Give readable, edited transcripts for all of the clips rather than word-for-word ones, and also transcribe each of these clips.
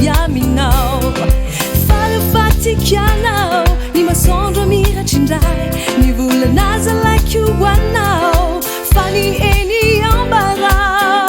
viaminao fatikianao ni masoandro mirachindray ni volanaza like you wanao fani eny ambarao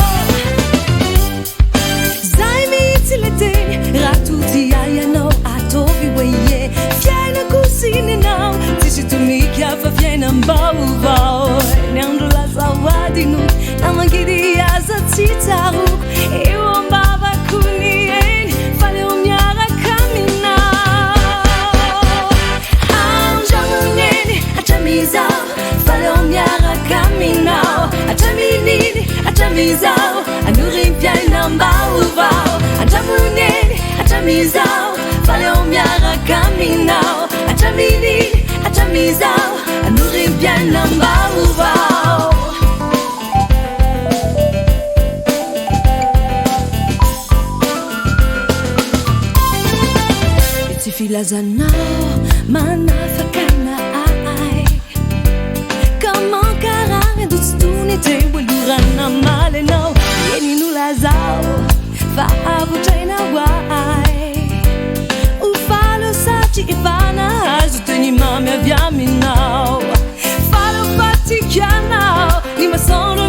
zay mihitsy le teny raha totiaianao atovy oe fiaina kosinenao tsisy tomiky afa fiainam-baovao ny andro lazahoadino na mangidy aza tsy tsaroko eo ambavako ny eny fa leo miaraka aminao andramoneny atramizao fa leo miaraka aminao atramininy atramizao anory fiainam-baovao andramoneny atramizao fa leo miaraka aminao atramininy atramizao anory fiainam-baovao filazanao manafakaina ai comment karana dotsitony te olorana malenao eninolazao fa avotrainao ai ufalo sati ifana azo teny mamy avy aminao falo fatikianao ni masono